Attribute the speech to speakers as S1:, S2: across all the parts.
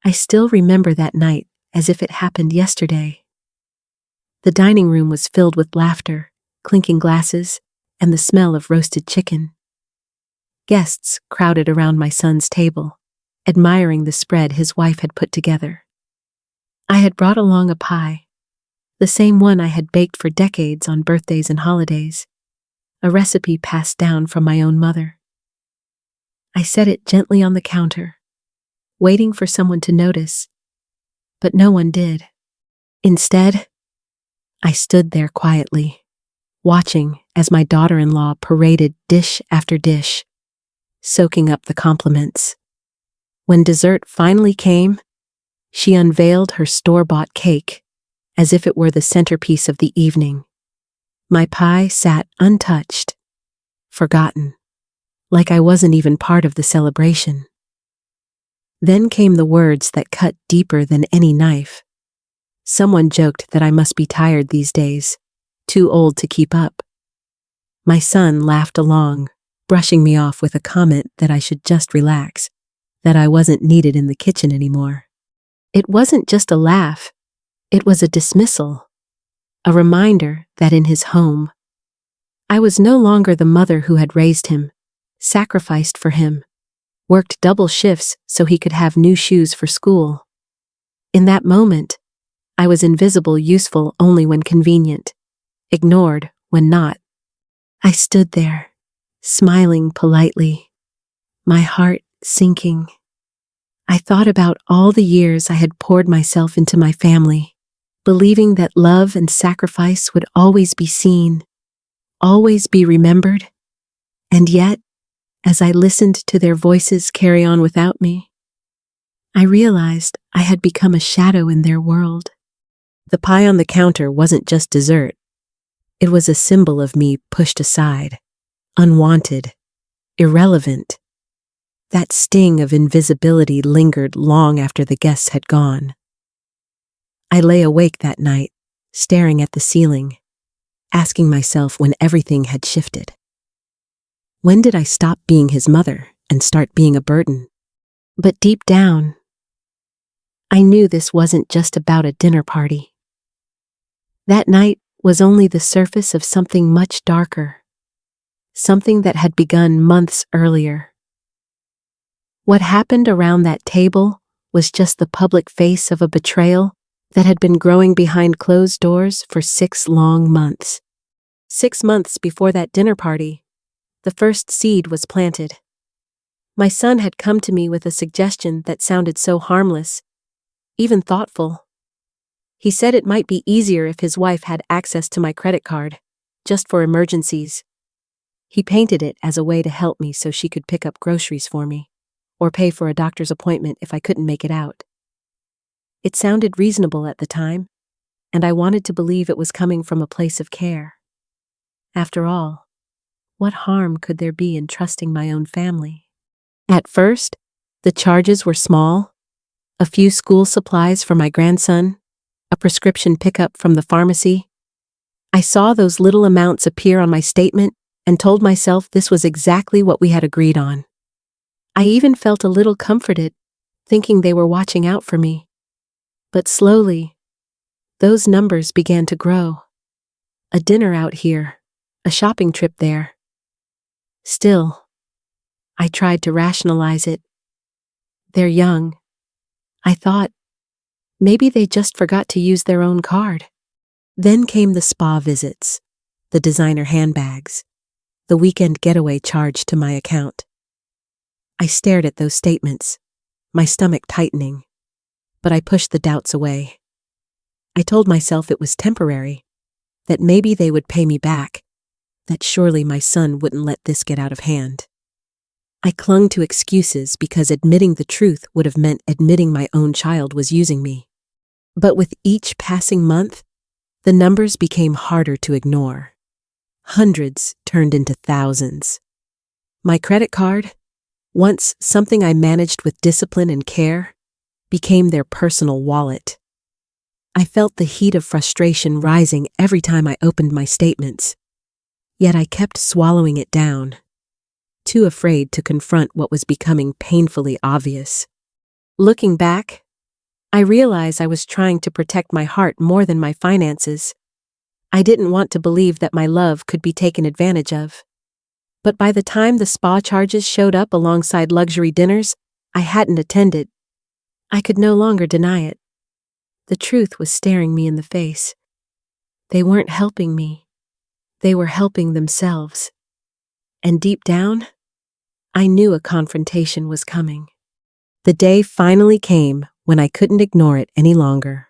S1: I still remember that night as if it happened yesterday. The dining room was filled with laughter, clinking glasses, and the smell of roasted chicken. Guests crowded around my son's table, admiring the spread his wife had put together. I had brought along a pie, the same one I had baked for decades on birthdays and holidays, a recipe passed down from my own mother. I set it gently on the counter, waiting for someone to notice, but no one did. Instead, I stood there quietly, watching as my daughter-in-law paraded dish after dish, soaking up the compliments. When dessert finally came, she unveiled her store-bought cake, as if it were the centerpiece of the evening. My pie sat untouched, forgotten, like I wasn't even part of the celebration. Then came the words that cut deeper than any knife. Someone joked that I must be tired these days, too old to keep up. My son laughed along, brushing me off with a comment that I should just relax, that I wasn't needed in the kitchen anymore. It wasn't just a laugh, it was a dismissal, a reminder that in his home, I was no longer the mother who had raised him, sacrificed for him, worked double shifts so he could have new shoes for school. In that moment, I was invisible, useful only when convenient, ignored when not. I stood there, smiling politely, my heart sinking. I thought about all the years I had poured myself into my family, believing that love and sacrifice would always be seen, always be remembered, and yet, as I listened to their voices carry on without me, I realized I had become a shadow in their world. The pie on the counter wasn't just dessert. It was a symbol of me pushed aside, unwanted, irrelevant. That sting of invisibility lingered long after the guests had gone. I lay awake that night, staring at the ceiling, asking myself when everything had shifted. When did I stop being his mother and start being a burden? But deep down, I knew this wasn't just about a dinner party. That night was only the surface of something much darker, something that had begun months earlier. What happened around that table was just the public face of a betrayal that had been growing behind closed doors for 6 long months. 6 months before that dinner party, the first seed was planted. My son had come to me with a suggestion that sounded so harmless, even thoughtful. He said it might be easier if his wife had access to my credit card, just for emergencies. He painted it as a way to help me so she could pick up groceries for me, or pay for a doctor's appointment if I couldn't make it out. It sounded reasonable at the time, and I wanted to believe it was coming from a place of care. After all, what harm could there be in trusting my own family? At first, the charges were small: a few school supplies for my grandson, a prescription pickup from the pharmacy. I saw those little amounts appear on my statement and told myself this was exactly what we had agreed on. I even felt a little comforted, thinking they were watching out for me. But slowly, those numbers began to grow. A dinner out here, a shopping trip there. Still, I tried to rationalize it. They're young. I thought, maybe they just forgot to use their own card. Then came the spa visits, the designer handbags, the weekend getaway charged to my account. I stared at those statements, my stomach tightening, but I pushed the doubts away. I told myself it was temporary, that maybe they would pay me back, that surely my son wouldn't let this get out of hand. I clung to excuses because admitting the truth would have meant admitting my own child was using me. But with each passing month, the numbers became harder to ignore. Hundreds turned into thousands. My credit card, once something I managed with discipline and care, became their personal wallet. I felt the heat of frustration rising every time I opened my statements. Yet I kept swallowing it down, too afraid to confront what was becoming painfully obvious. Looking back, I realize I was trying to protect my heart more than my finances. I didn't want to believe that my love could be taken advantage of. But by the time the spa charges showed up alongside luxury dinners I hadn't attended, I could no longer deny it. The truth was staring me in the face. They weren't helping me. They were helping themselves. And deep down, I knew a confrontation was coming. The day finally came when I couldn't ignore it any longer.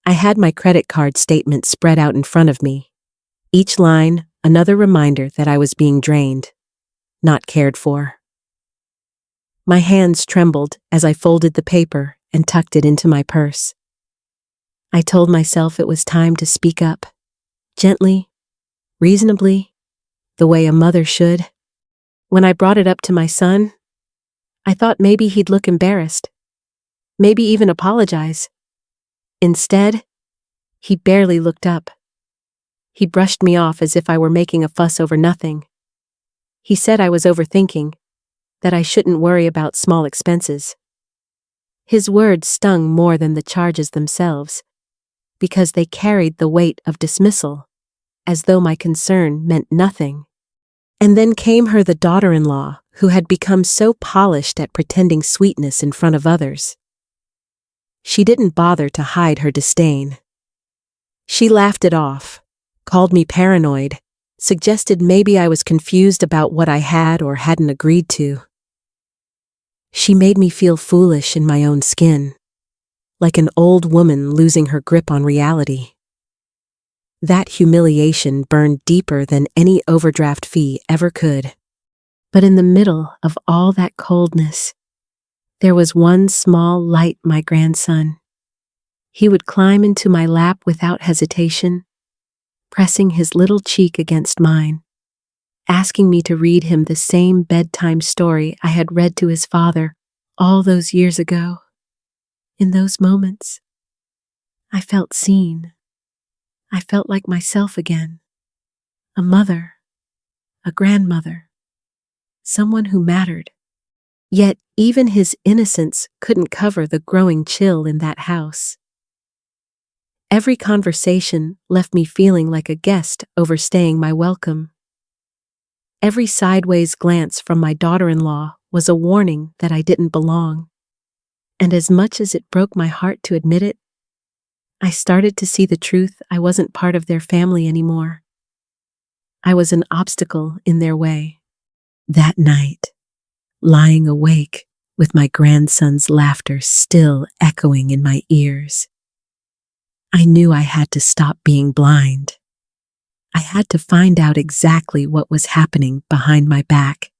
S1: I had my credit card statement spread out in front of me. Each line, another reminder that I was being drained, not cared for. My hands trembled as I folded the paper and tucked it into my purse. I told myself it was time to speak up, gently, reasonably, the way a mother should. When I brought it up to my son, I thought maybe he'd look embarrassed, maybe even apologize. Instead, he barely looked up. He brushed me off as if I were making a fuss over nothing. He said I was overthinking, that I shouldn't worry about small expenses. His words stung more than the charges themselves, because they carried the weight of dismissal, as though my concern meant nothing. And then came the daughter-in-law, who had become so polished at pretending sweetness in front of others. She didn't bother to hide her disdain. She laughed it off, called me paranoid, suggested maybe I was confused about what I had or hadn't agreed to. She made me feel foolish in my own skin, like an old woman losing her grip on reality. That humiliation burned deeper than any overdraft fee ever could. But in the middle of all that coldness, there was one small light: my grandson. He would climb into my lap without hesitation, pressing his little cheek against mine, asking me to read him the same bedtime story I had read to his father all those years ago. In those moments, I felt seen. I felt like myself again. A mother, a grandmother, someone who mattered. Yet even his innocence couldn't cover the growing chill in that house. Every conversation left me feeling like a guest overstaying my welcome. Every sideways glance from my daughter-in-law was a warning that I didn't belong. And as much as it broke my heart to admit it, I started to see the truth: I wasn't part of their family anymore. I was an obstacle in their way. That night, lying awake with my grandson's laughter still echoing in my ears, I knew I had to stop being blind. I had to find out exactly what was happening behind my back.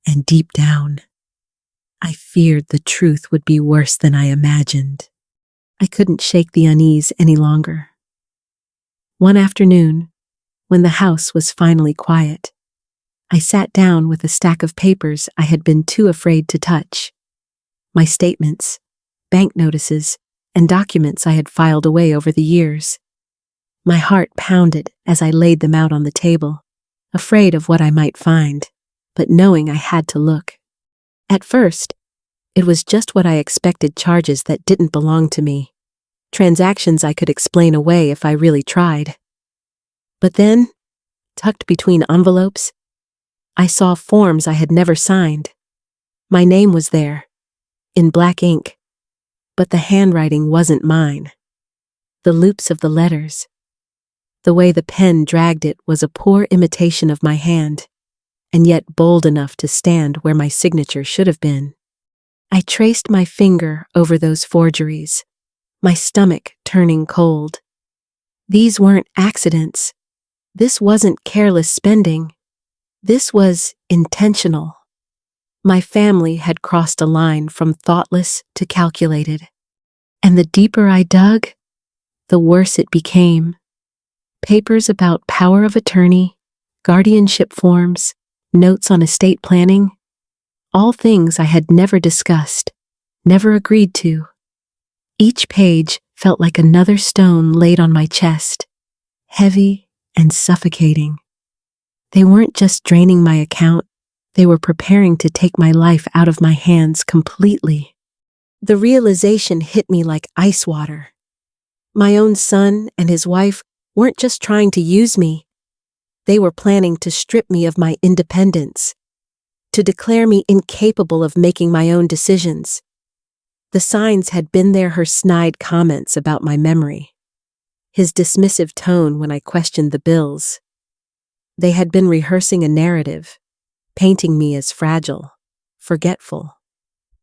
S1: And deep down, I feared the truth would be worse than I imagined. I couldn't shake the unease any longer. One afternoon, when the house was finally quiet, I sat down with a stack of papers I had been too afraid to touch. My statements, bank notices, and documents I had filed away over the years. My heart pounded as I laid them out on the table, afraid of what I might find, but knowing I had to look. At first, it was just what I expected: charges that didn't belong to me, transactions I could explain away if I really tried. But then, tucked between envelopes, I saw forms I had never signed. My name was there, in black ink, but the handwriting wasn't mine. The loops of the letters, the way the pen dragged it, was a poor imitation of my hand, and yet bold enough to stand where my signature should have been. I traced my finger over those forgeries, my stomach turning cold. These weren't accidents. This wasn't careless spending. This was intentional. My family had crossed a line from thoughtless to calculated. And the deeper I dug, the worse it became. Papers about power of attorney, guardianship forms, notes on estate planning, all things I had never discussed, never agreed to. Each page felt like another stone laid on my chest, heavy and suffocating. They weren't just draining my account, they were preparing to take my life out of my hands completely. The realization hit me like ice water. My own son and his wife weren't just trying to use me. They were planning to strip me of my independence, to declare me incapable of making my own decisions. The signs had been there: her snide comments about my memory, his dismissive tone when I questioned the bills. They had been rehearsing a narrative, painting me as fragile, forgetful,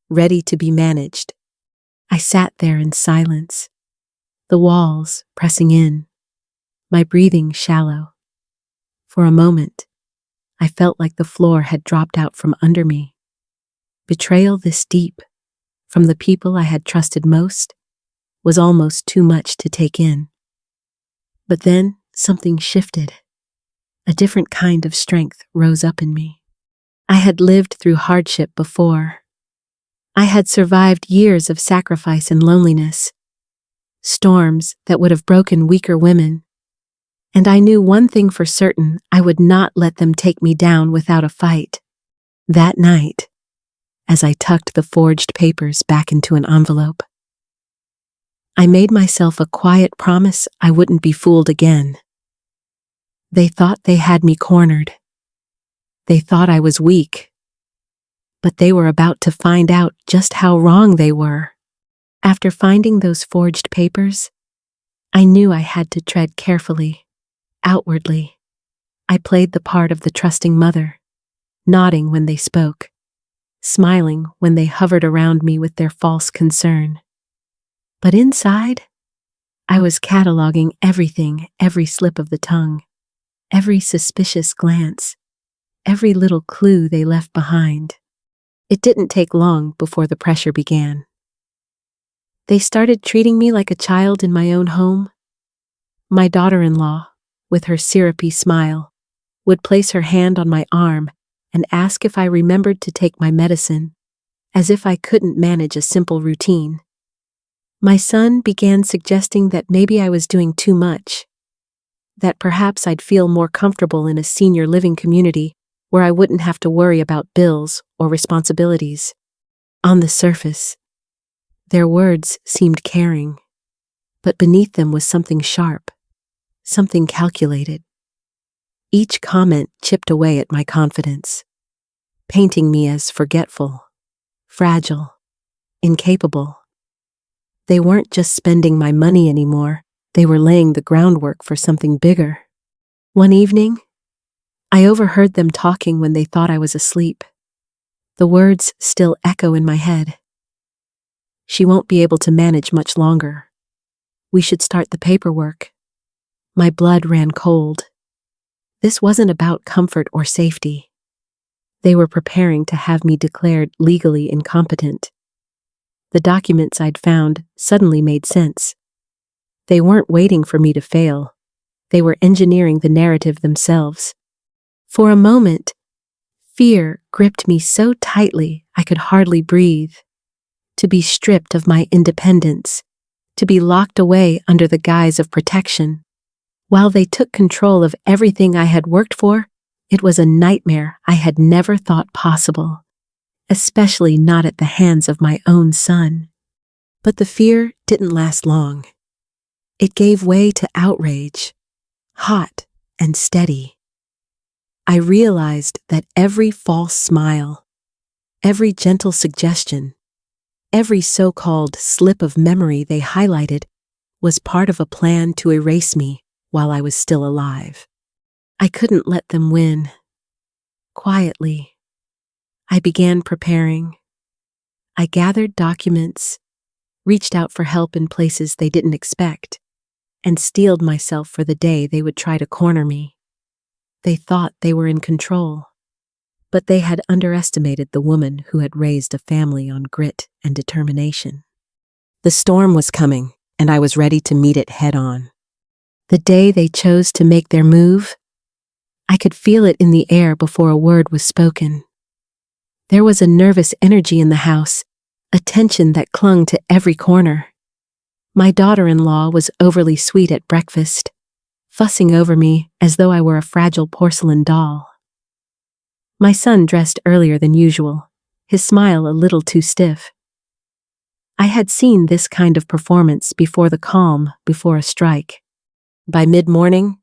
S1: ready to be managed. I sat there in silence, the walls pressing in, my breathing shallow. For a moment, I felt like the floor had dropped out from under me. Betrayal this deep, from the people I had trusted most, was almost too much to take in. But then something shifted. A different kind of strength rose up in me. I had lived through hardship before. I had survived years of sacrifice and loneliness, storms that would have broken weaker women. And I knew one thing for certain: I would not let them take me down without a fight. That night, as I tucked the forged papers back into an envelope, I made myself a quiet promise I wouldn't be fooled again. They thought they had me cornered. They thought I was weak. But they were about to find out just how wrong they were. After finding those forged papers, I knew I had to tread carefully. Outwardly, I played the part of the trusting mother, nodding when they spoke, smiling when they hovered around me with their false concern. But inside, I was cataloging everything, every slip of the tongue, every suspicious glance, every little clue they left behind. It didn't take long before the pressure began. They started treating me like a child in my own home. My daughter-in-law, with her syrupy smile, would place her hand on my arm and ask if I remembered to take my medicine, as if I couldn't manage a simple routine. My son began suggesting that maybe I was doing too much, that perhaps I'd feel more comfortable in a senior living community where I wouldn't have to worry about bills or responsibilities. On the surface, their words seemed caring, but beneath them was something sharp, something calculated. Each comment chipped away at my confidence, painting me as forgetful, fragile, incapable. They weren't just spending my money anymore, they were laying the groundwork for something bigger. One evening, I overheard them talking when they thought I was asleep. The words still echo in my head. "She won't be able to manage much longer. We should start the paperwork." My blood ran cold. This wasn't about comfort or safety. They were preparing to have me declared legally incompetent. The documents I'd found suddenly made sense. They weren't waiting for me to fail. They were engineering the narrative themselves. For a moment, fear gripped me so tightly I could hardly breathe. To be stripped of my independence, to be locked away under the guise of protection. While they took control of everything I had worked for, it was a nightmare I had never thought possible, especially not at the hands of my own son. But the fear didn't last long. It gave way to outrage, hot and steady. I realized that every false smile, every gentle suggestion, every so-called slip of memory they highlighted was part of a plan to erase me while I was still alive. I couldn't let them win. Quietly, I began preparing. I gathered documents, reached out for help in places they didn't expect, and steeled myself for the day they would try to corner me. They thought they were in control, but they had underestimated the woman who had raised a family on grit and determination. The storm was coming, and I was ready to meet it head-on. The day they chose to make their move, I could feel it in the air before a word was spoken. There was a nervous energy in the house, a tension that clung to every corner. My daughter-in-law was overly sweet at breakfast, fussing over me as though I were a fragile porcelain doll. My son dressed earlier than usual, his smile a little too stiff. I had seen this kind of performance before, the calm before a strike. By mid-morning,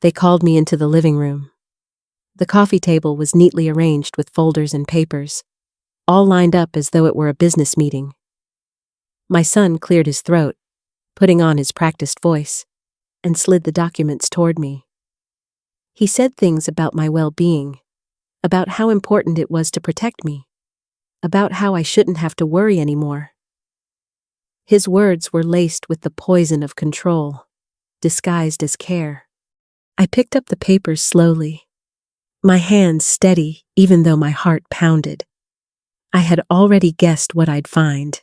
S1: they called me into the living room. The coffee table was neatly arranged with folders and papers, all lined up as though it were a business meeting. My son cleared his throat, putting on his practiced voice, and slid the documents toward me. He said things about my well-being, about how important it was to protect me, about how I shouldn't have to worry anymore. His words were laced with the poison of control, disguised as care. I picked up the papers slowly, my hands steady even though my heart pounded. I had already guessed what I'd find,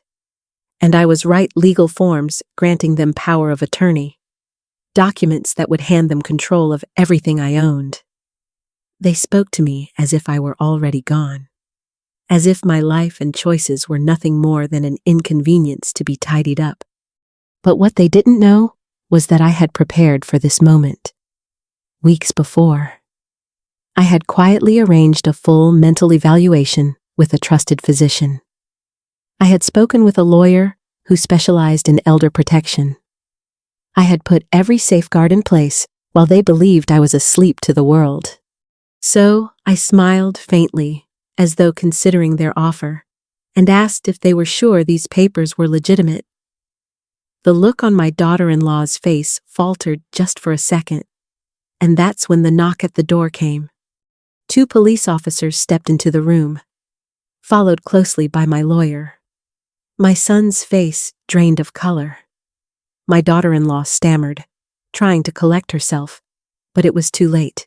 S1: and I was write legal forms granting them power of attorney, documents that would hand them control of everything I owned. They spoke to me as if I were already gone, as if my life and choices were nothing more than an inconvenience to be tidied up. But what they didn't know was that I had prepared for this moment. Weeks before, I had quietly arranged a full mental evaluation with a trusted physician. I had spoken with a lawyer who specialized in elder protection. I had put every safeguard in place while they believed I was asleep to the world. So I smiled faintly, as though considering their offer, and asked if they were sure these papers were legitimate. The look on my daughter-in-law's face faltered just for a second, and that's when the knock at the door came. 2 police officers stepped into the room, followed closely by my lawyer. My son's face drained of color. My daughter-in-law stammered, trying to collect herself, but it was too late.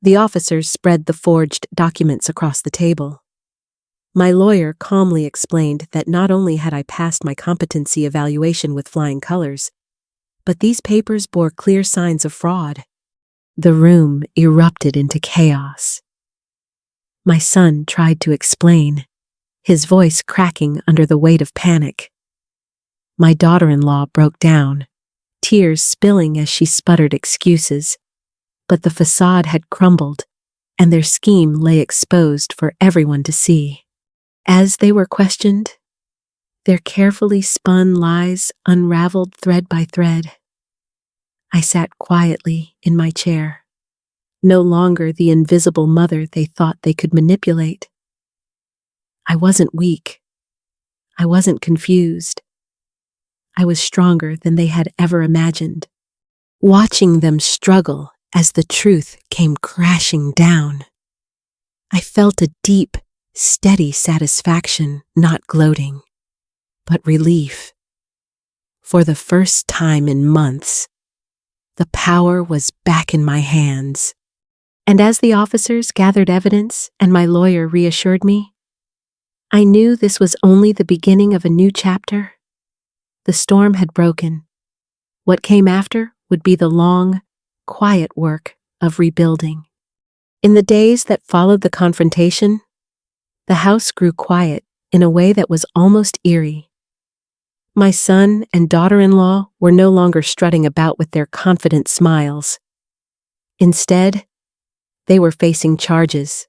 S1: The officers spread the forged documents across the table. My lawyer calmly explained that not only had I passed my competency evaluation with flying colors, but these papers bore clear signs of fraud. The room erupted into chaos. My son tried to explain, his voice cracking under the weight of panic. My daughter-in-law broke down, tears spilling as she sputtered excuses, but the facade had crumbled, and their scheme lay exposed for everyone to see. As they were questioned, their carefully spun lies unraveled thread by thread. I sat quietly in my chair, no longer the invisible mother they thought they could manipulate. I wasn't weak. I wasn't confused. I was stronger than they had ever imagined. Watching them struggle as the truth came crashing down, I felt a deep, steady satisfaction, not gloating, but relief. For the first time in months, the power was back in my hands. And as the officers gathered evidence and my lawyer reassured me, I knew this was only the beginning of a new chapter. The storm had broken. What came after would be the long, quiet work of rebuilding. In the days that followed the confrontation, the house grew quiet in a way that was almost eerie. My son and daughter-in-law were no longer strutting about with their confident smiles. Instead, they were facing charges,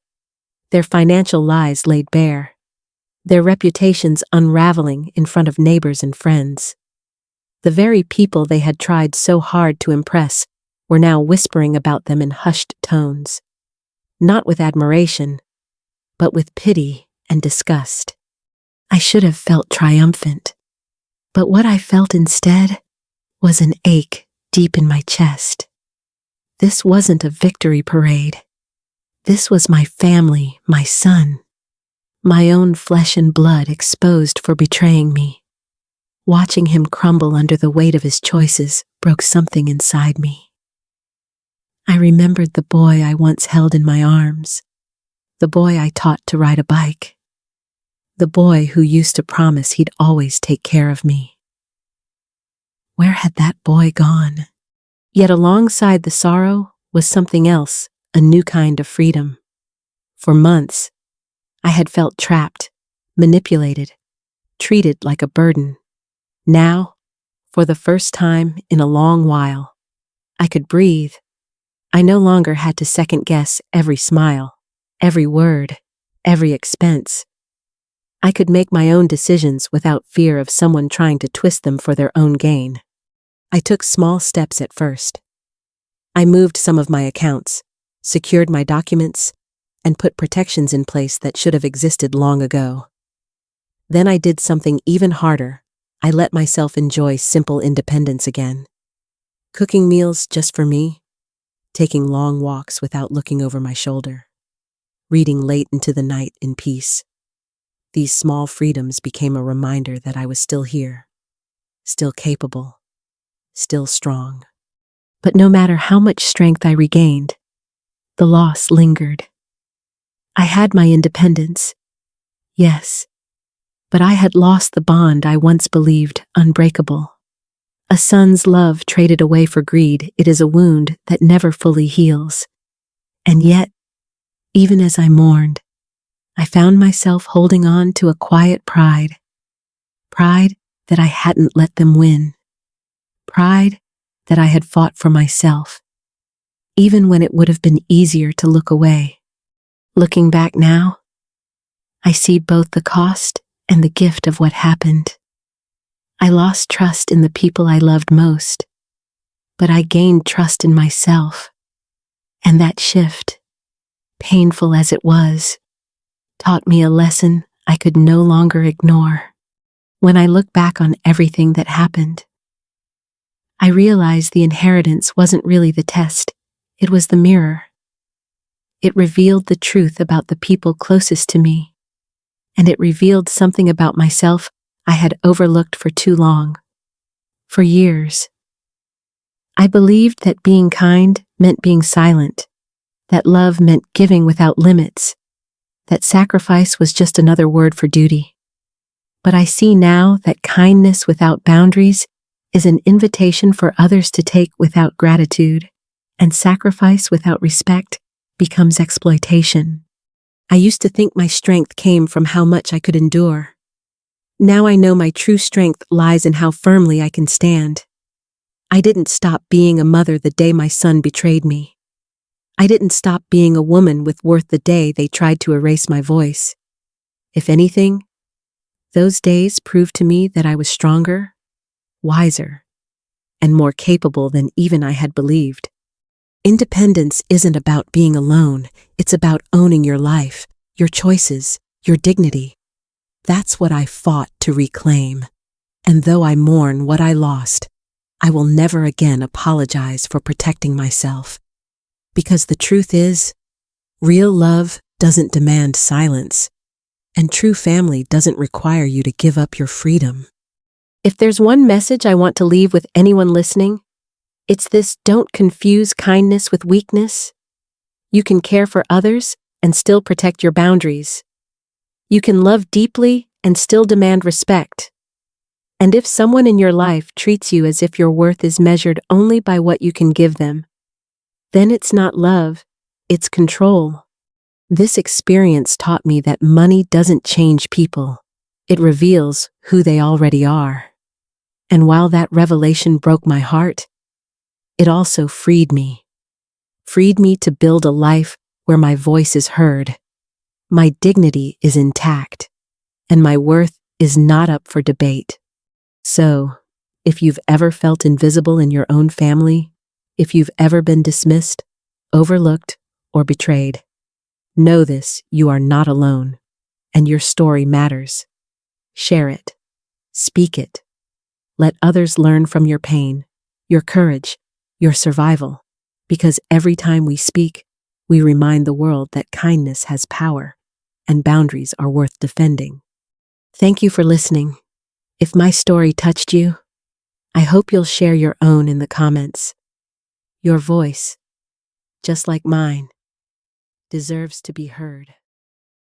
S1: their financial lies laid bare, their reputations unraveling in front of neighbors and friends. The very people they had tried so hard to impress were now whispering about them in hushed tones, not with admiration, but with pity and disgust. I should have felt triumphant, but what I felt instead was an ache deep in my chest. This wasn't a victory parade. This was my family, my son, my own flesh and blood exposed for betraying me. Watching him crumble under the weight of his choices broke something inside me. I remembered the boy I once held in my arms, the boy I taught to ride a bike, the boy who used to promise he'd always take care of me. Where had that boy gone? Yet alongside the sorrow was something else, a new kind of freedom. For months, I had felt trapped, manipulated, treated like a burden. Now, for the first time in a long while, I could breathe. I no longer had to second-guess every smile, every word, every expense. I could make my own decisions without fear of someone trying to twist them for their own gain. I took small steps at first. I moved some of my accounts, secured my documents, and put protections in place that should have existed long ago. Then I did something even harder. I let myself enjoy simple independence again. Cooking meals just for me, taking long walks without looking over my shoulder, reading late into the night in peace. These small freedoms became a reminder that I was still here, still capable, still strong. But no matter how much strength I regained, the loss lingered. I had my independence, yes, but I had lost the bond I once believed unbreakable. A son's love traded away for greed, it is a wound that never fully heals. And yet, even as I mourned, I found myself holding on to a quiet pride. Pride that I hadn't let them win. Pride that I had fought for myself, even when it would have been easier to look away. Looking back now, I see both the cost and the gift of what happened. I lost trust in the people I loved most, but I gained trust in myself. And that shift, painful as it was, taught me a lesson I could no longer ignore. When I look back on everything that happened, I realized the inheritance wasn't really the test, it was the mirror. It revealed the truth about the people closest to me, and it revealed something about myself I had overlooked for too long. For years, I believed that being kind meant being silent, that love meant giving without limits, that sacrifice was just another word for duty. But I see now that kindness without boundaries is an invitation for others to take without gratitude, and sacrifice without respect becomes exploitation. I used to think my strength came from how much I could endure. Now I know my true strength lies in how firmly I can stand. I didn't stop being a mother the day my son betrayed me. I didn't stop being a woman with worth the day they tried to erase my voice. If anything, those days proved to me that I was stronger, wiser, and more capable than even I had believed. Independence isn't about being alone, it's about owning your life, your choices, your dignity. That's what I fought to reclaim. And though I mourn what I lost, I will never again apologize for protecting myself. Because the truth is, real love doesn't demand silence, and true family doesn't require you to give up your freedom. If there's one message I want to leave with anyone listening, it's this: don't confuse kindness with weakness. You can care for others and still protect your boundaries. You can love deeply and still demand respect. And if someone in your life treats you as if your worth is measured only by what you can give them, then it's not love, it's control. This experience taught me that money doesn't change people. It reveals who they already are. And while that revelation broke my heart, it also freed me. Freed me to build a life where my voice is heard, my dignity is intact, and my worth is not up for debate. So, if you've ever felt invisible in your own family, if you've ever been dismissed, overlooked, or betrayed, know this: you are not alone, and your story matters. Share it. Speak it. Let others learn from your pain, your courage, your survival, because every time we speak, we remind the world that kindness has power, and boundaries are worth defending. Thank you for listening. If my story touched you, I hope you'll share your own in the comments. Your voice, just like mine, deserves to be heard.